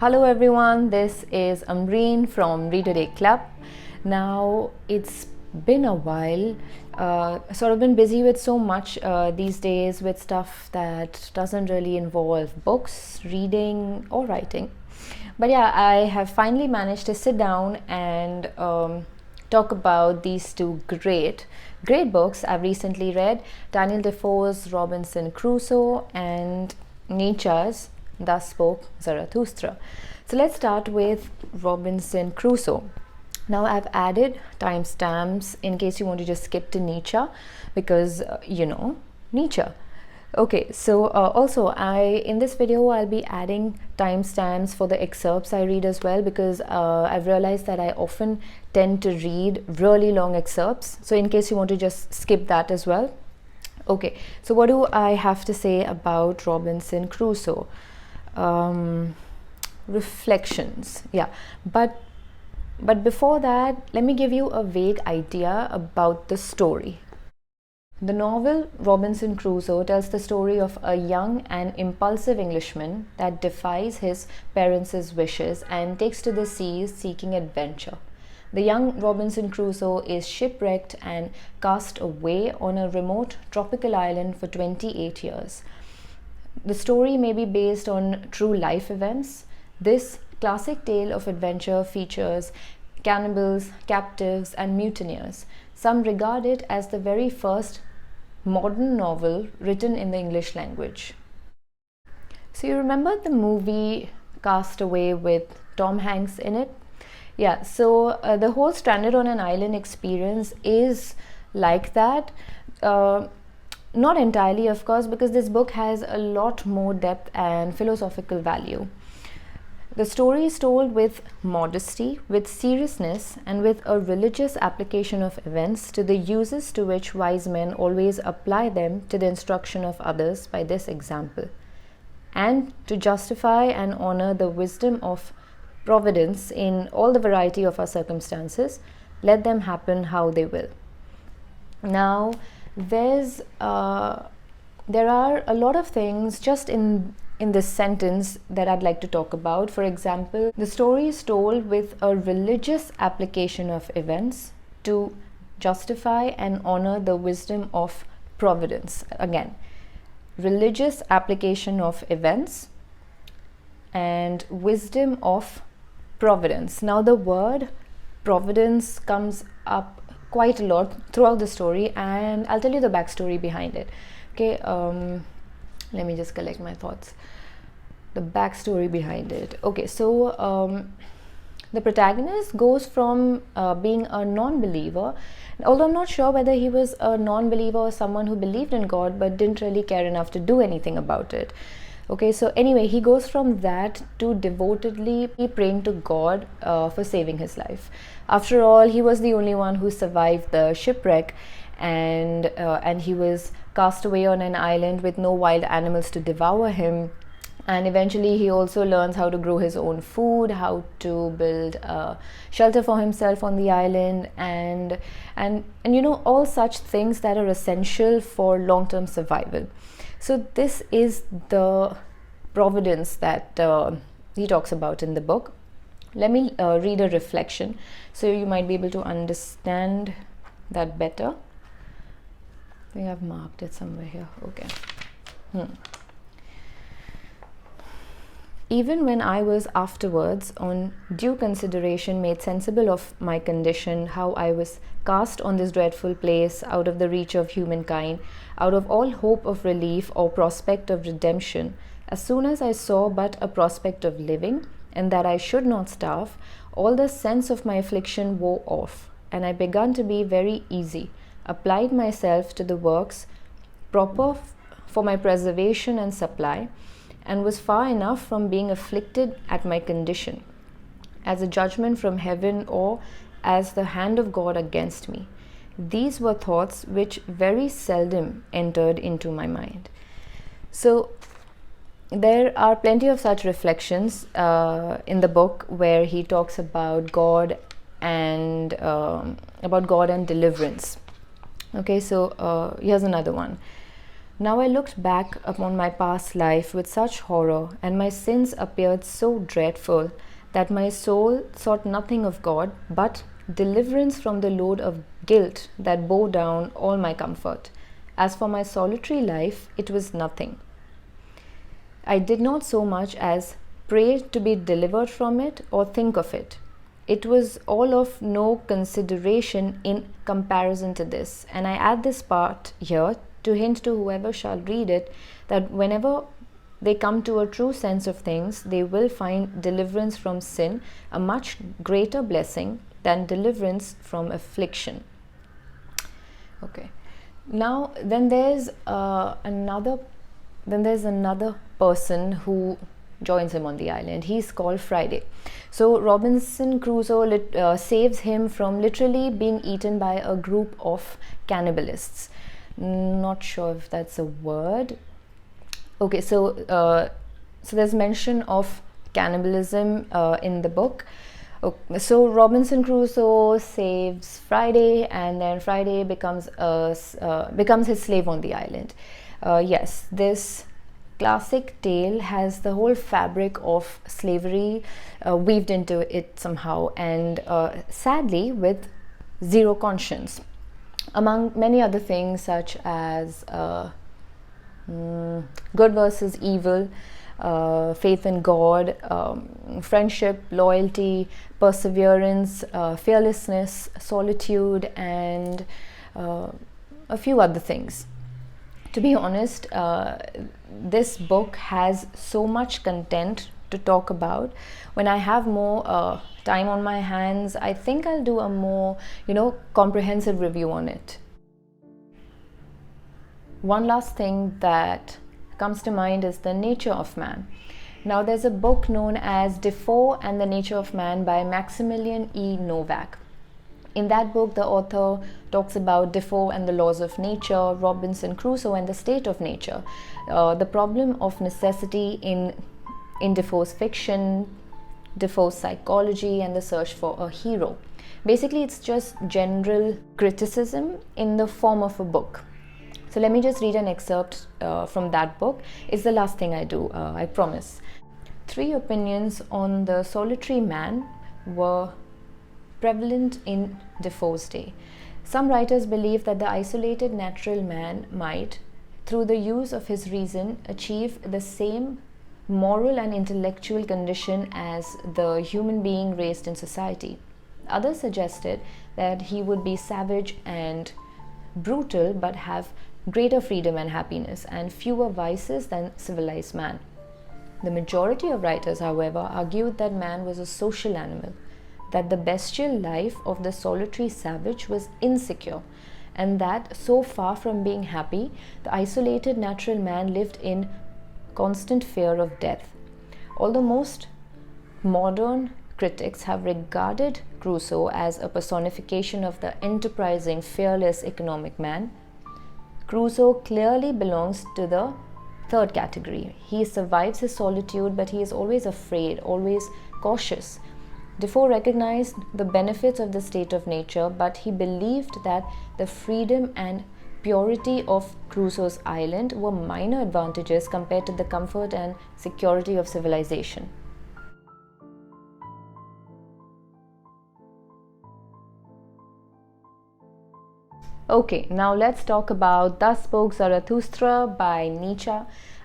Hello everyone, this is Amreen from Reader Day Club. Now it's been a while, sort of been busy with so much these days with stuff that doesn't really involve books, reading or writing. But yeah, I have finally managed to sit down and talk about these two great books I've recently read: Daniel Defoe's Robinson Crusoe and Nietzsche's Thus Spoke Zarathustra. So let's start with Robinson Crusoe. Now I've added timestamps in case you want to just skip to Nietzsche, because Nietzsche. Okay, so also in this video I'll be adding timestamps for the excerpts I read as well, because I've realized that I often tend to read really long excerpts. So in case you want to just skip that as well. Okay, so what do I have to say about Robinson Crusoe? Reflections, yeah, but before that, let me give you a vague idea about the story. The novel Robinson Crusoe tells the story of a young and impulsive Englishman that defies his parents' wishes and takes to the seas seeking adventure. The young Robinson Crusoe is shipwrecked and cast away on a remote tropical island for 28 years. The story may be based on true life events. This classic tale of adventure features cannibals, captives, and mutineers. Some regard it as the very first modern novel written in the English language. So you remember the movie Cast Away with Tom Hanks in it? Yeah, so the whole stranded on an island experience is like that. Not entirely, of course, because this book has a lot more depth and philosophical value. The story is told with modesty, with seriousness, and with a religious application of events to the uses to which wise men always apply them to the instruction of others by this example, and to justify and honor the wisdom of providence in all the variety of our circumstances, let them happen how they will. Now, there are a lot of things just in this sentence that I'd like to talk about. For example, the story is told with a religious application of events to justify and honor the wisdom of providence. Again, religious application of events and wisdom of providence. Now, the word providence comes up quite a lot throughout the story, and I'll tell you the backstory behind it. Okay, let me just collect my thoughts. The backstory behind it. Okay, so the protagonist goes from being a non-believer, although I'm not sure whether he was a non-believer or someone who believed in God but didn't really care enough to do anything about it. Okay, so anyway, he goes from that to devotedly praying to God for saving his life. After all, he was the only one who survived the shipwreck, and he was cast away on an island with no wild animals to devour him. And eventually he also learns how to grow his own food, how to build a shelter for himself on the island, and all such things that are essential for long-term survival. So this is the providence that he talks about in the book. Let me read a reflection so you might be able to understand that better. I think I've marked it somewhere here. Okay. Even when I was afterwards, on due consideration, made sensible of my condition, how I was cast on this dreadful place, out of the reach of humankind, out of all hope of relief or prospect of redemption, as soon as I saw but a prospect of living, and that I should not starve, all the sense of my affliction wore off, and I began to be very easy, applied myself to the works proper for my preservation and supply, and was far enough from being afflicted at my condition, as a judgment from heaven or as the hand of God against me. These were thoughts which very seldom entered into my mind. So there are plenty of such reflections in the book where he talks about God and deliverance. Okay, so here's another one. Now I looked back upon my past life with such horror, and my sins appeared so dreadful that my soul sought nothing of God but deliverance from the load of guilt that bore down all my comfort. As for my solitary life, it was nothing. I did not so much as pray to be delivered from it or think of it. It was all of no consideration in comparison to this. And I add this part here to hint to whoever shall read it that whenever they come to a true sense of things, they will find deliverance from sin a much greater blessing than deliverance from affliction. Okay. Now, then there's another person who joins him on the island. He's called Friday. So Robinson Crusoe saves him from literally being eaten by a group of cannibalists. Not sure if that's a word. Okay, so there's mention of cannibalism in the book. Okay, so Robinson Crusoe saves Friday, and then Friday becomes his slave on the island. Yes, this classic tale has the whole fabric of slavery weaved into it somehow, and sadly with zero conscience, among many other things such as good versus evil, faith in God, friendship, loyalty, perseverance, fearlessness, solitude, and a few other things. To be honest, this book has so much content to talk about. When I have more time on my hands, I think I'll do a more, comprehensive review on it. One last thing that comes to mind is the nature of man. Now, there's a book known as Defoe and the Nature of Man by Maximilian E. Novak. In that book, the author talks about Defoe and the laws of nature, Robinson Crusoe and the state of nature, the problem of necessity in Defoe's fiction, Defoe's psychology, and the search for a hero. Basically, it's just general criticism in the form of a book. So let me just read an excerpt from that book. It's the last thing I do, I promise. 3 opinions on the solitary man were prevalent in Defoe's day. Some writers believe that the isolated natural man might, through the use of his reason, achieve the same moral and intellectual condition as the human being raised in society. Others suggested that he would be savage and brutal but have greater freedom and happiness and fewer vices than civilized man. The majority of writers, however, argued that man was a social animal, that the bestial life of the solitary savage was insecure, and that so far from being happy, the isolated natural man lived in constant fear of death. Although most modern critics have regarded Crusoe as a personification of the enterprising, fearless economic man, Crusoe clearly belongs to the third category. He survives his solitude, but he is always afraid, always cautious. Defoe recognized the benefits of the state of nature, but he believed that the freedom and purity of Crusoe's island were minor advantages compared to the comfort and security of civilization. Okay, now let's talk about Thus Spoke Zarathustra by Nietzsche.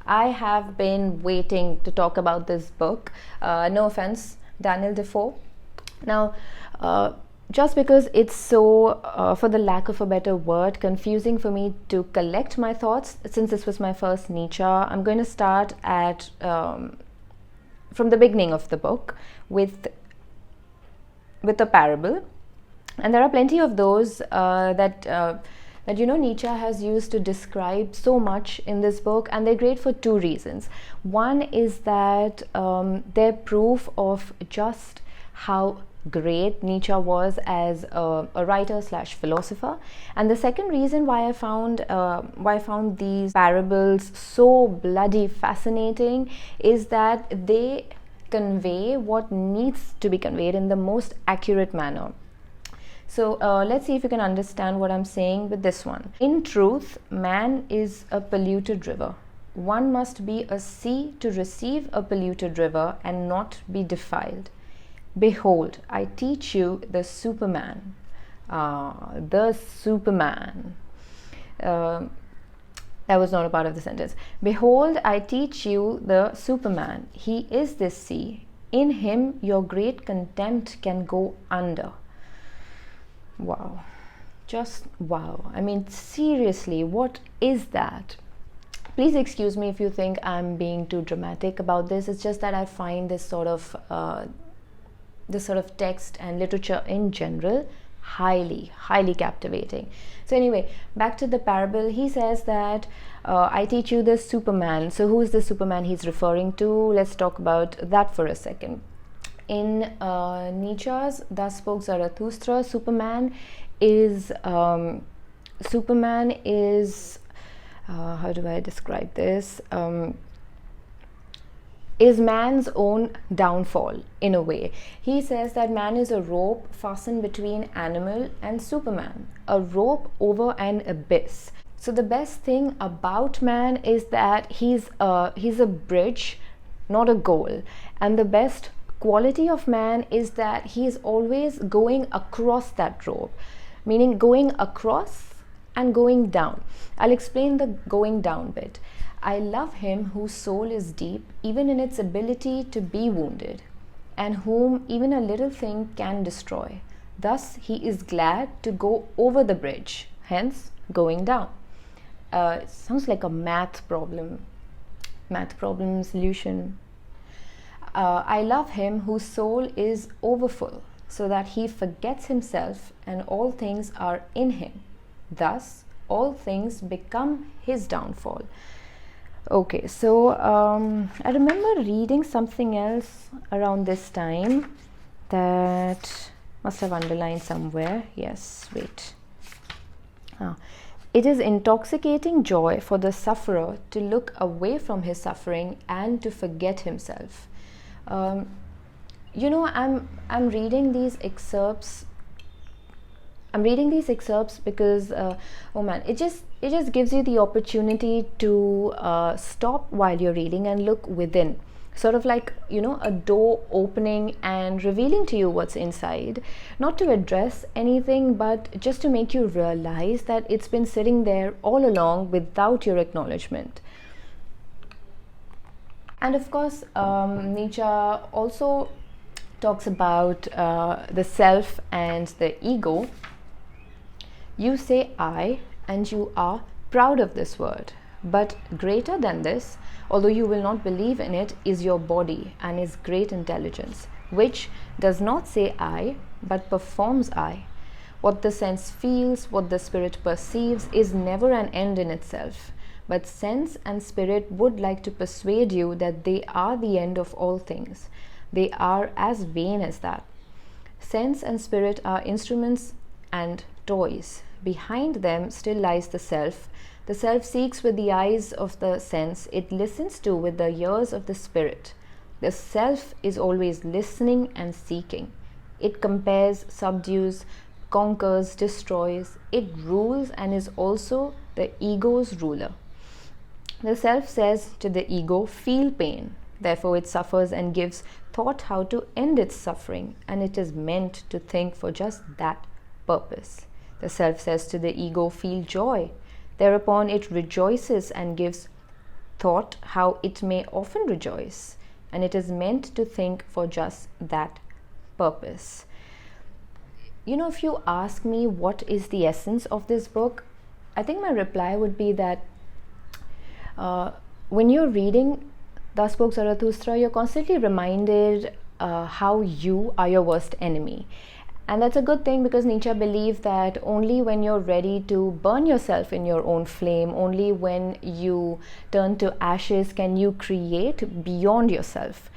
I have been waiting to talk about this book. No offense, Daniel Defoe. Now, just because it's so, for the lack of a better word, confusing for me to collect my thoughts, since this was my first Nietzsche, I'm going to start at from the beginning of the book with a parable. And there are plenty of those that Nietzsche has used to describe so much in this book, and they're great for 2 reasons. One is that they're proof of just how great Nietzsche was as a writer / philosopher, and the second reason why I found these parables so bloody fascinating is that they convey what needs to be conveyed in the most accurate manner. So let's see if you can understand what I'm saying with this one. In truth, man is a polluted river. One must be a sea to receive a polluted river and not be defiled. Behold, I teach you the Superman. The Superman. That was not a part of the sentence. Behold, I teach you the Superman. He is this sea. In him your great contempt can go under. Wow. Just wow. I mean, seriously, what is that? Please excuse me if you think I'm being too dramatic about this. It's just that I find this sort of text and literature in general highly captivating. So anyway, back to the parable. He says that I teach you the Superman. So who is the Superman he's referring to? Let's talk about that for a second. In Nietzsche's Thus Spoke Zarathustra, Superman is how do I describe this? Is man's own downfall in a way. He says that man is a rope fastened between animal and Superman, a rope over an abyss. So the best thing about man is that he's a bridge, not a goal. And the best quality of man is that he is always going across that rope, meaning going across and going down. I'll explain the going down bit. I love him whose soul is deep, even in its ability to be wounded, and whom even a little thing can destroy. Thus he is glad to go over the bridge, hence going down. It sounds like a math problem solution. I love him whose soul is overfull, so that he forgets himself and all things are in him. Thus all things become his downfall. Okay, so I remember reading something else around this time that must have underlined somewhere. Yes, wait. It is intoxicating joy for the sufferer to look away from his suffering and to forget himself. I'm reading these excerpts. Because it just gives you the opportunity to stop while you're reading and look within, sort of like a door opening and revealing to you what's inside, not to address anything but just to make you realize that it's been sitting there all along without your acknowledgement. And of course, Nietzsche also talks about the self and the ego. You say I, and you are proud of this word. But greater than this, although you will not believe in it, is your body and its great intelligence, which does not say I, but performs I. What the sense feels, what the spirit perceives, is never an end in itself. But sense and spirit would like to persuade you that they are the end of all things. They are as vain as that. Sense and spirit are instruments and toys. Behind them still lies the self. The self seeks with the eyes of the sense, it listens to with the ears of the spirit. The self is always listening and seeking. It compares, subdues, conquers, destroys. It rules and is also the ego's ruler. The self says to the ego, feel pain. Therefore it suffers and gives thought how to end its suffering, and it is meant to think for just that purpose. The self says to the ego, feel joy. Thereupon it rejoices and gives thought how it may often rejoice, and it is meant to think for just that purpose. If you ask me what is the essence of this book, I think my reply would be that when you're reading Thus Spoke Zarathustra, you're constantly reminded how you are your worst enemy. And that's a good thing, because Nietzsche believed that only when you're ready to burn yourself in your own flame, only when you turn to ashes can you create beyond yourself.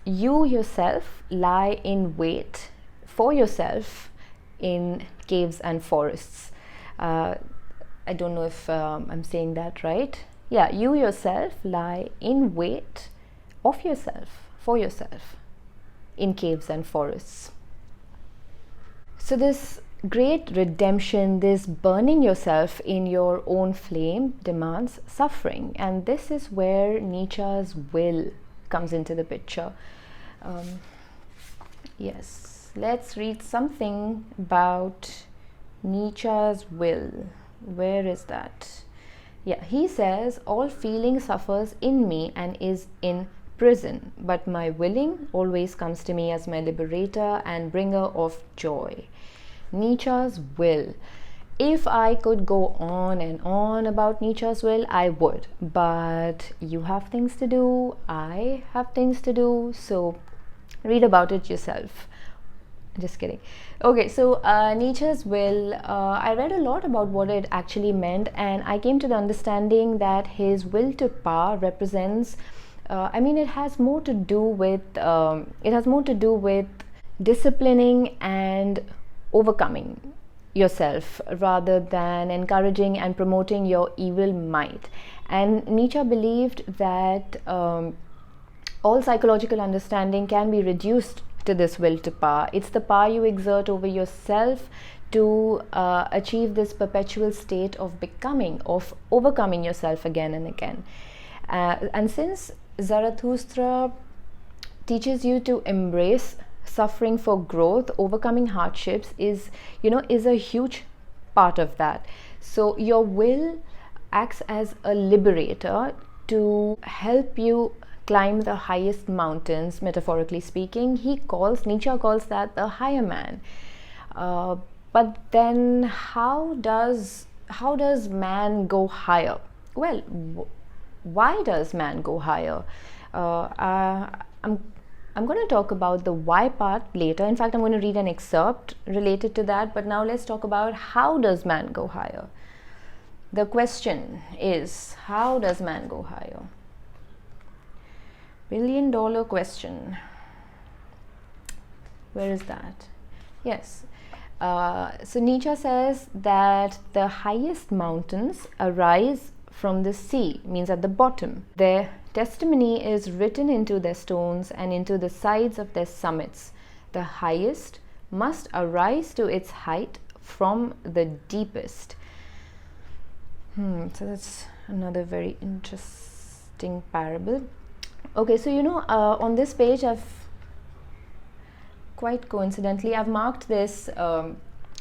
You yourself lie in wait for yourself in caves and forests. I don't know if I'm saying that right. Yeah, you yourself lie in wait of yourself, for yourself, in caves and forests. So this great redemption, this burning yourself in your own flame, demands suffering, and this is where Nietzsche's will comes into the picture. Yes, let's read something about Nietzsche's will. Where is that? Yeah, he says, all feeling suffers in me and is in prison, but my willing always comes to me as my liberator and bringer of joy. Nietzsche's will. If I could go on and on about Nietzsche's will, I would, but you have things to do, I have things to do, so read about it yourself. Just kidding. Okay, so Nietzsche's will, I read a lot about what it actually meant, and I came to the understanding that his will to power represents, it has more to do with disciplining and overcoming yourself rather than encouraging and promoting your evil might. And Nietzsche believed that all psychological understanding can be reduced to this will to power. It's the power you exert over yourself to achieve this perpetual state of becoming, of overcoming yourself again and again. And since Zarathustra teaches you to embrace suffering for growth, overcoming hardships is a huge part of that. So your will acts as a liberator to help you climb the highest mountains, metaphorically speaking. Nietzsche calls that the higher man. But then how does man go higher? Well, why does man go higher? I'm going to talk about the why part later. In fact, I'm going to read an excerpt related to that, but now let's talk about how does man go higher. The question is, how does man go higher? $1 billion question. Where is that? Yes. So Nietzsche says that the highest mountains arise from the sea, means at the bottom. Their testimony is written into their stones and into the sides of their summits. The highest must arise to its height from the deepest. So that's another very interesting parable. Okay, so on this page, quite coincidentally, I've marked this, I've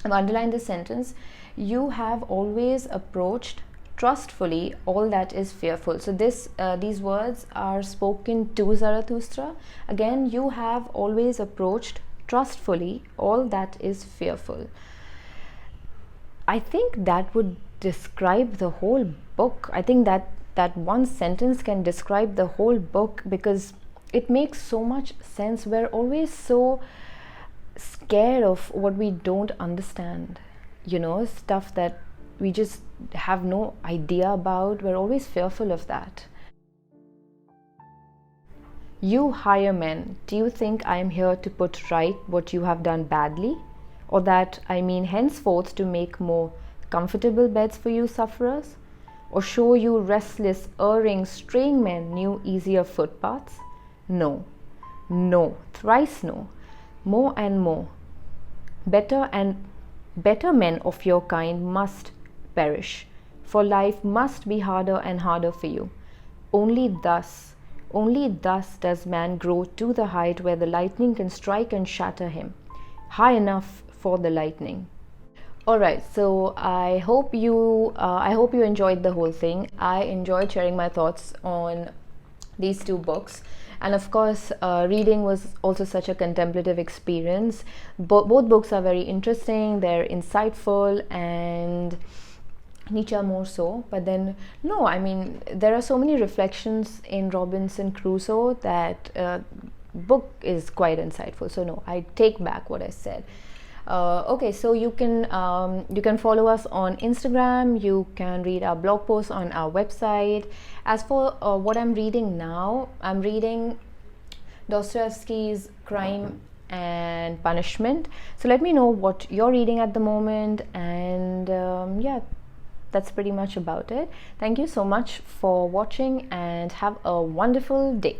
underlined this sentence: you have always approached trustfully all that is fearful. So these words are spoken to Zarathustra. Again, you have always approached trustfully all that is fearful. I think that would describe the whole book. I think that one sentence can describe the whole book, because it makes so much sense. We're always so scared of what we don't understand, stuff that we just have no idea about. We're always fearful of that. You higher men, do you think I am here to put right what you have done badly? Or that I mean henceforth to make more comfortable beds for you sufferers? Or show you restless, erring, straying men new, easier footpaths? No, no, thrice no, more and more. Better and better men of your kind must perish, for life must be harder and harder for you. Only thus does man grow to the height where the lightning can strike and shatter him, high enough for the lightning. Alright, so I hope you enjoyed the whole thing. I enjoyed sharing my thoughts on these two books, and of course reading was also such a contemplative experience. Both books are very interesting, they're insightful, and Nietzsche more so. But then there are so many reflections in Robinson Crusoe that book is quite insightful. So no, I take back what I said. Okay, so you can follow us on Instagram. You can read our blog posts on our website. As for what I'm reading now, I'm reading Dostoevsky's Crime and Punishment. So let me know what you're reading at the moment, and that's pretty much about it. Thank you so much for watching, and have a wonderful day.